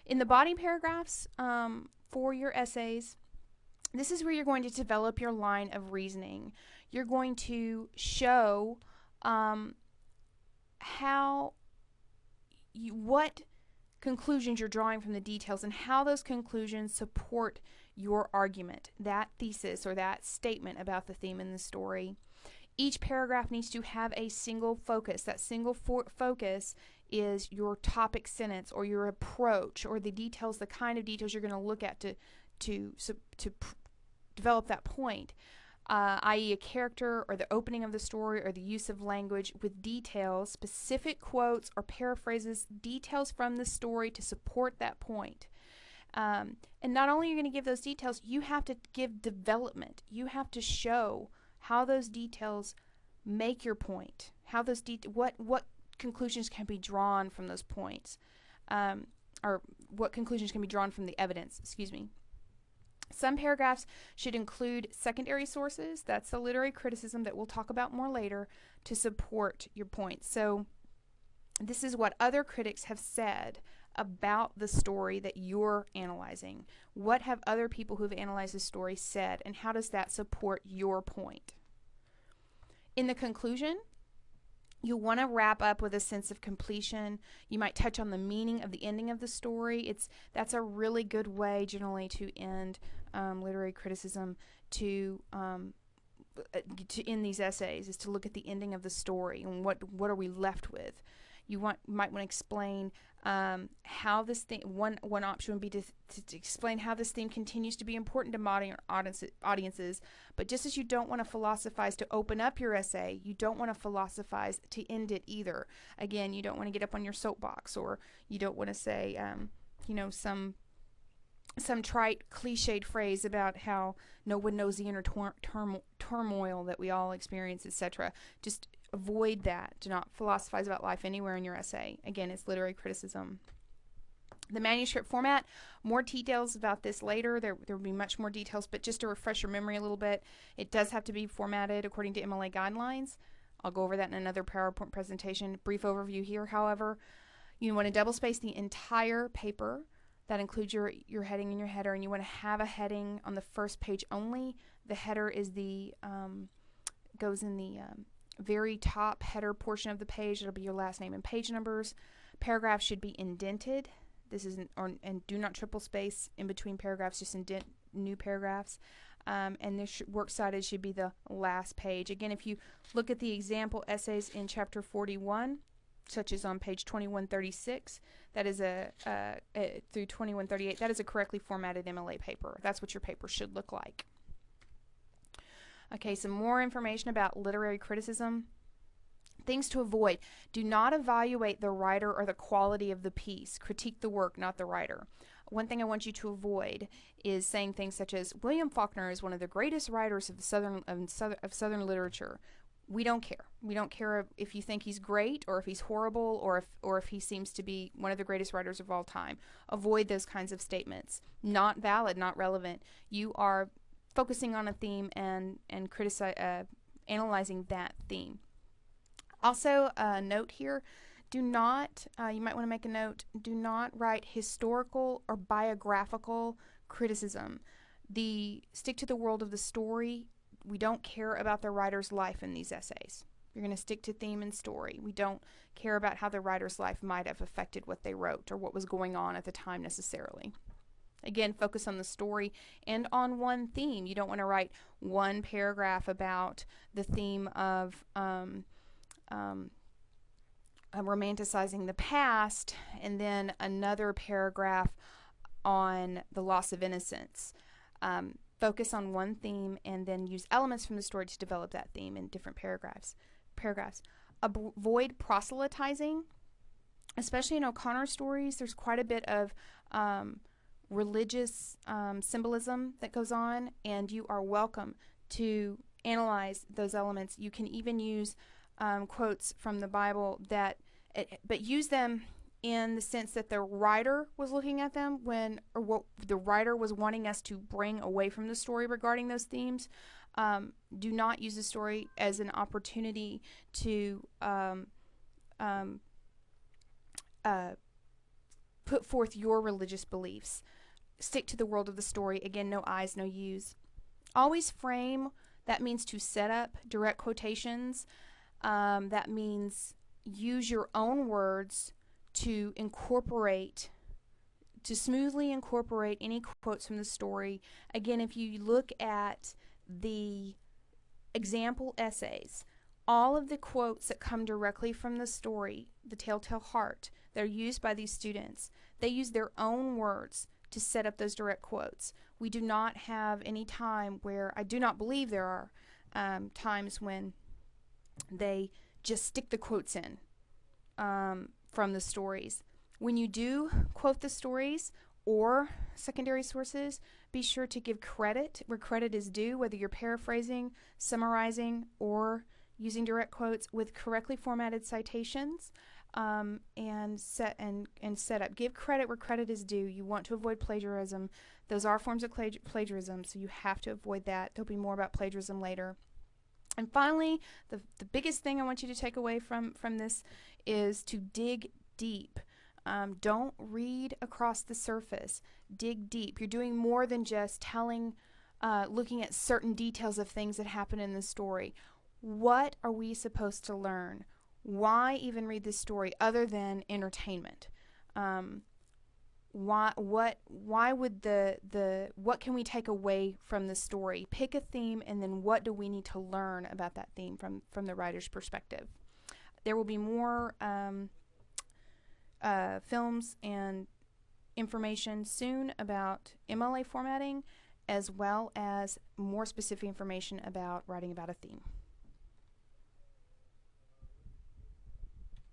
In the body paragraphs for your essays, this is where you're going to develop your line of reasoning. You're going to show what conclusions you're drawing from the details and how those conclusions support your argument, that thesis or that statement about the theme in the story. Each paragraph needs to have a single focus. That single focus is your topic sentence or your approach or the details, the kind of details you're going to look at to develop that point, i.e. a character or the opening of the story or the use of language with details, specific quotes or paraphrases, details from the story to support that point. And not only are you going to give those details, you have to give development. You have to show how those details make your point, how those what conclusions can be drawn from those points, or what conclusions can be drawn from the evidence, excuse me. Some paragraphs should include secondary sources, that's the literary criticism that we'll talk about more later, to support your points. So this is what other critics have said about the story that you're analyzing. What have other people who've analyzed the story said, and how does that support your point? In the conclusion, you want to wrap up with a sense of completion. You might touch on the meaning of the ending of the story. That's a really good way generally to end literary criticism, to end these essays, is to look at the ending of the story and what are we left with. You might want to explain how this theme. One option would be to explain how this theme continues to be important to modern audiences. But just as you don't want to philosophize to open up your essay, you don't want to philosophize to end it either. Again, you don't want to get up on your soapbox, or you don't want to say, some trite, cliched phrase about how no one knows the inner turmoil that we all experience, etc. Just avoid that. Do not philosophize about life anywhere in your essay. Again, it's literary criticism. The manuscript format, more details about this later. There will be much more details, but just to refresh your memory a little bit, it does have to be formatted according to MLA guidelines. I'll go over that in another PowerPoint presentation. Brief overview here, however. You want to double space the entire paper. That includes your heading and your header, and you want to have a heading on the first page only. The header is goes in the very top header portion of the page. It'll be your last name and page numbers. Paragraphs should be indented. And do not triple space in between paragraphs. Just indent new paragraphs. And this works cited should be the last page. Again, if you look at the example essays in chapter 41, such as on page 2136, that is through 2138, that is a correctly formatted MLA paper. That's what your paper should look like. Okay, some more information about literary criticism. Things to avoid. Do not evaluate the writer or the quality of the piece. Critique the work, not the writer. One thing I want you to avoid is saying things such as, William Faulkner is one of the greatest writers of Southern literature. We don't care. We don't care if you think he's great or if he's horrible or if he seems to be one of the greatest writers of all time. Avoid those kinds of statements. Not valid, not relevant. You are focusing on a theme and analyzing that theme. Also, a note here, do not, you might want to make a note, do not write historical or biographical criticism. Stick to the world of the story. We don't care about the writer's life in these essays. You're going to stick to theme and story. We don't care about how the writer's life might have affected what they wrote or what was going on at the time necessarily. Again, focus on the story and on one theme. You don't want to write one paragraph about the theme of romanticizing the past and then another paragraph on the loss of innocence. Focus on one theme and then use elements from the story to develop that theme in different paragraphs. Avoid proselytizing, especially in O'Connor stories. There's quite a bit of religious symbolism that goes on, and you are welcome to analyze those elements. You can even use quotes from the Bible but use them in the sense that the writer was looking at them or what the writer was wanting us to bring away from the story regarding those themes. Do not use the story as an opportunity to put forth your religious beliefs. Stick to the world of the story. Again, no I's, no U's. Always frame. That means to set up direct quotations. That means use your own words to smoothly incorporate any quotes from the story. Again, if you look at the example essays, all of the quotes that come directly from the story, The Telltale Heart, that are used by these students, they use their own words to set up those direct quotes. We do not have any time where, I do not believe there are times when they just stick the quotes in from the stories. When you do quote the stories or secondary sources, be sure to give credit where credit is due, whether you're paraphrasing, summarizing, or using direct quotes with correctly formatted citations, and set up. Give credit where credit is due. You want to avoid plagiarism. Those are forms of plagiarism, so you have to avoid that. There'll be more about plagiarism later. And finally, the biggest thing I want you to take away from this is to dig deep. Don't read across the surface. Dig deep. You're doing more than just looking at certain details of things that happen in the story. What are we supposed to learn? Why even read this story other than entertainment? What can we take away from the story? Pick a theme, and then what do we need to learn about that theme from the writer's perspective? There will be more films and information soon about MLA formatting, as well as more specific information about writing about a theme.